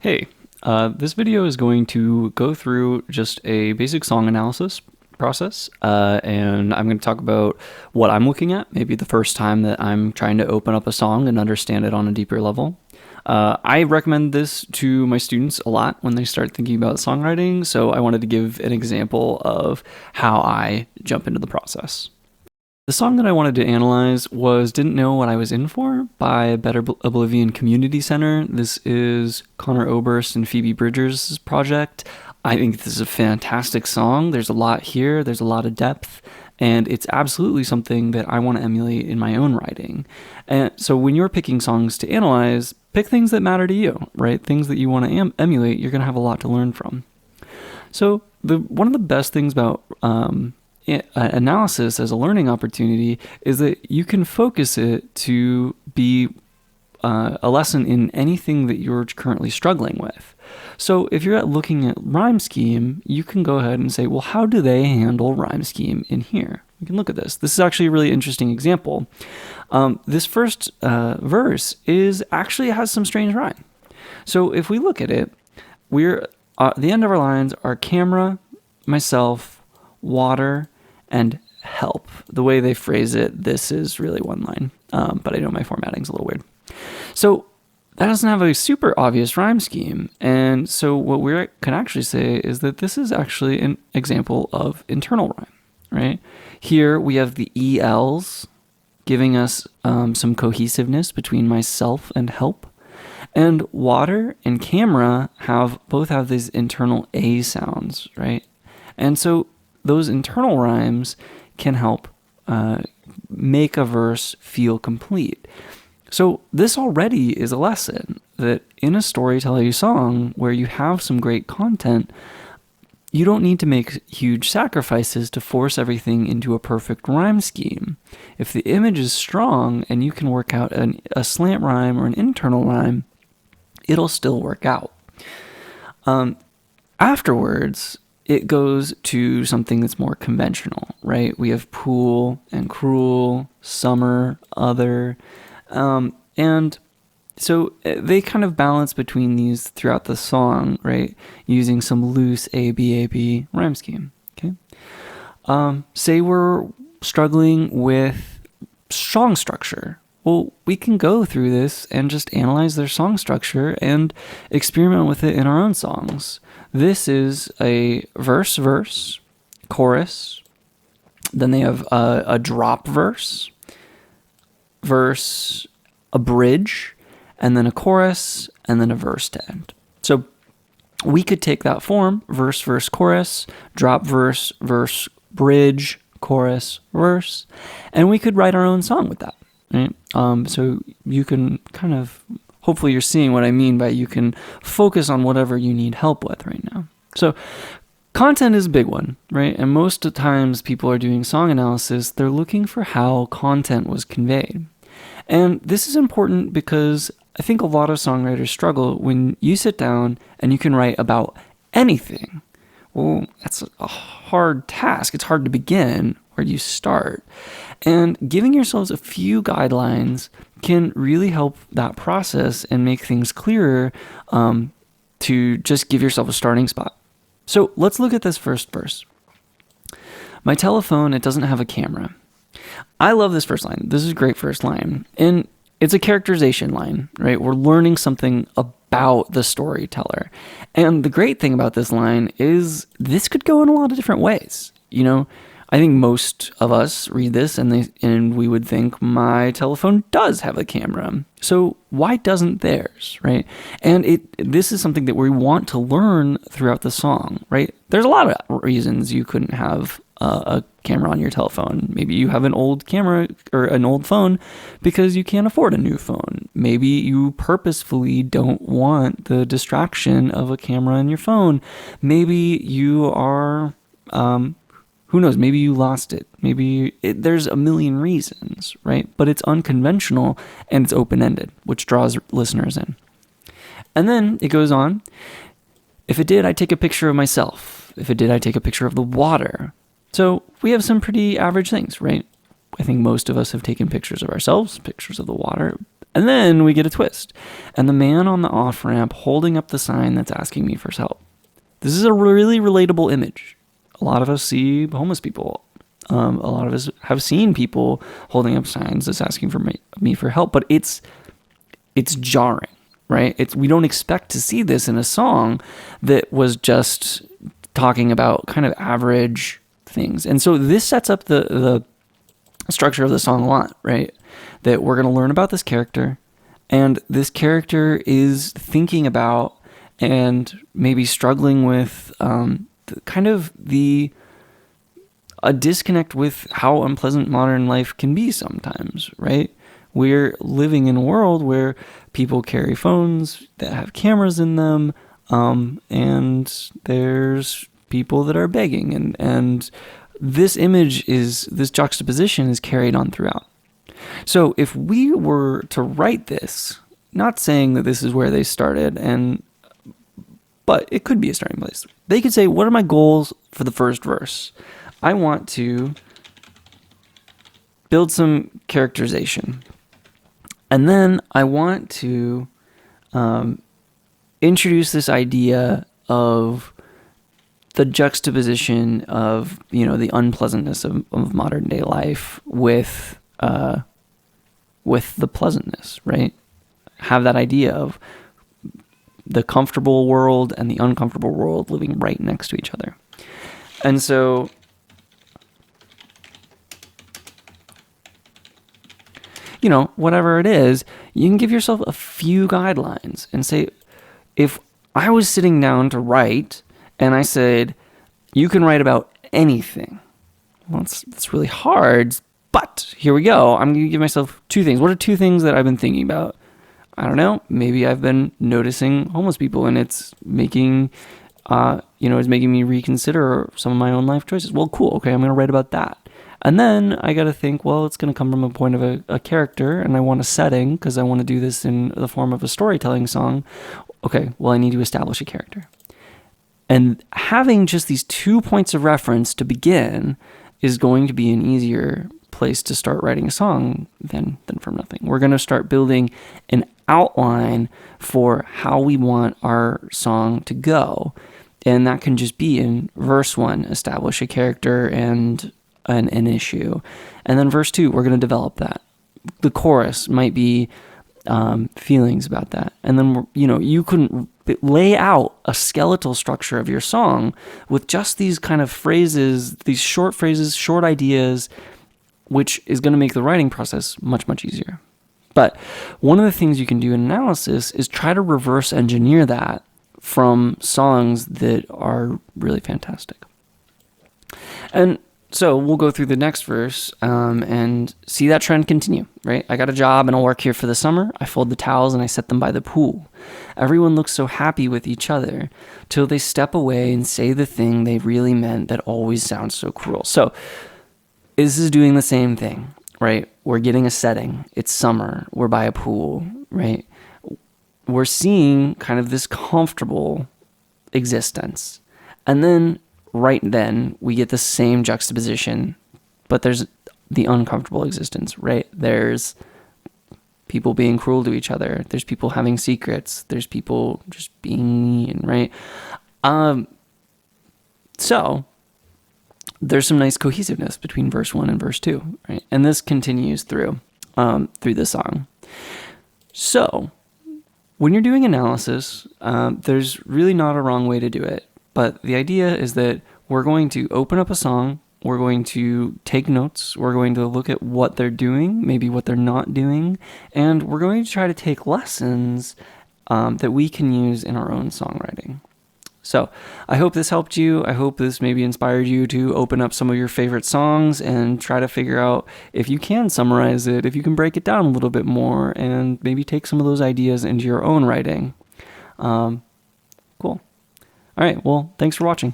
Hey, this video is going to go through just a basic song analysis process, and I'm going to talk about what I'm looking at, maybe the first time that I'm trying to open up a song and understand it on a deeper level. I recommend this to my students a lot when they start thinking about songwriting, so I wanted to give an example of how I jump into the process. The song that I wanted to analyze was Didn't Know What I Was In For by Better Oblivion Community Center. This is Connor Oberst and Phoebe Bridgers' project. I think this is a fantastic song. There's a lot here, there's a lot of depth, and it's absolutely something that I want to emulate in my own writing. And so when you're picking songs to analyze, pick things that matter to you, right? Things that you want to emulate, you're going to have a lot to learn from. So one of the best things about analysis as a learning opportunity is that you can focus it to be a lesson in anything that you're currently struggling with. So if you're looking at rhyme scheme, you can go ahead and say, well, how do they handle rhyme scheme in here? We can look at this. This is actually a really interesting example. This first verse actually has some strange rhyme. So if we look at it, the end of our lines are camera, myself, water, and help. The way they phrase it, this is really one line, but I know my formatting's a little weird. So that doesn't have a super obvious rhyme scheme, and so what we can actually say is that this is actually an example of internal rhyme, right? Here we have the ELs giving us some cohesiveness between myself and help, and water and camera both have these internal A sounds, right? And so those internal rhymes can help make a verse feel complete. So this already is a lesson that in a storytelling song where you have some great content, you don't need to make huge sacrifices to force everything into a perfect rhyme scheme. If the image is strong and you can work out a slant rhyme or an internal rhyme, it'll still work out. Afterwards, it goes to something that's more conventional, right? We have pool and cruel, summer, other, and so they kind of balance between these throughout the song, right? Using some loose A-B rhyme scheme, okay? Say we're struggling with song structure. Well, we can go through this and just analyze their song structure and experiment with it in our own songs. This is a verse, chorus. Then they have a drop verse, a bridge, and then a chorus, and then a verse to end. So we could take that form, verse, chorus, drop verse, bridge, chorus, verse, and we could write our own song with that. Right? So you can kind of, hopefully you're seeing what I mean by you can focus on whatever you need help with right now. So content is a big one, right? And most of the times people are doing song analysis, they're looking for how content was conveyed. And this is important because I think a lot of songwriters struggle when you sit down and you can write about anything. Well, that's a hard task. It's hard to begin. Where do you start? And giving yourselves a few guidelines can really help that process and make things clearer to just give yourself a starting spot. So let's look at this first verse. My telephone, it doesn't have a camera. I love this first line. This is a great first line. And it's a characterization line, right? We're learning something about the storyteller. And the great thing about this line is this could go in a lot of different ways. You know, I think most of us read this and we would think my telephone does have a camera. So why doesn't theirs, right? And this is something that we want to learn throughout the song, right? There's a lot of reasons you couldn't have a camera on your telephone. Maybe you have an old camera or an old phone because you can't afford a new phone. Maybe you purposefully don't want the distraction of a camera on your phone. Maybe you are, who knows, maybe you lost it. There's a million reasons, right? But it's unconventional and it's open-ended, which draws listeners in. And then it goes on. If it did, I'd take a picture of myself. If it did, I'd take a picture of the water. So we have some pretty average things, right? I think most of us have taken pictures of ourselves, pictures of the water. And then we get a twist. And the man on the off-ramp holding up the sign that's asking me for help. This is a really relatable image. A lot of us see homeless people. A lot of us have seen people holding up signs that's asking for me for help. But it's jarring, right? We don't expect to see this in a song that was just talking about kind of average things. And so this sets up the structure of the song a lot, right? That we're going to learn about this character, and this character is thinking about and maybe struggling with a disconnect with how unpleasant modern life can be sometimes, right? We're living in a world where people carry phones that have cameras in them, and there's people that are begging, and this juxtaposition is carried on throughout. So if we were to write this, not saying that this is where they started, but it could be a starting place. They could say, what are my goals for the first verse? I want to build some characterization. And then I want to introduce this idea of the juxtaposition of, the unpleasantness of modern day life with the pleasantness, right? Have that idea of the comfortable world and the uncomfortable world living right next to each other. And so whatever it is, you can give yourself a few guidelines and say, if I was sitting down to write and I said, you can write about anything. Well, it's really hard, but here we go. I'm going to give myself 2 things. What are 2 things that I've been thinking about? I don't know. Maybe I've been noticing homeless people, and it's making, me reconsider some of my own life choices. Well, cool. Okay, I'm going to write about that. And then I got to think, well, it's going to come from a point of a character, and I want a setting because I want to do this in the form of a storytelling song. Okay, well, I need to establish a character. And having just these 2 points of reference to begin is going to be an easier place to start writing a song than from nothing. We're going to start building an outline for how we want our song to go. And that can just be in verse 1, establish a character and an issue. And then verse 2, we're going to develop that. The chorus might be feelings about that. And then, you can lay out a skeletal structure of your song with just these kind of phrases, these short phrases, short ideas, which is going to make the writing process much, much easier. But one of the things you can do in analysis is try to reverse engineer that from songs that are really fantastic. And so we'll go through the next verse and see that trend continue, right? I got a job and I'll work here for the summer. I fold the towels and I set them by the pool. Everyone looks so happy with each other till they step away and say the thing they really meant that always sounds so cruel. So this is doing the same thing, right? We're getting a setting. It's summer. We're by a pool, right? We're seeing kind of this comfortable existence. And then right then we get the same juxtaposition, but there's the uncomfortable existence, right? There's people being cruel to each other. There's people having secrets. There's people just being mean, right? So there's some nice cohesiveness between verse 1 and verse 2, right? And this continues through the song. So when you're doing analysis, there's really not a wrong way to do it. But the idea is that we're going to open up a song, we're going to take notes, we're going to look at what they're doing, maybe what they're not doing, and we're going to try to take lessons that we can use in our own songwriting. So I hope this helped you. I hope this maybe inspired you to open up some of your favorite songs and try to figure out if you can summarize it, if you can break it down a little bit more, and maybe take some of those ideas into your own writing. Cool. All right, well, thanks for watching.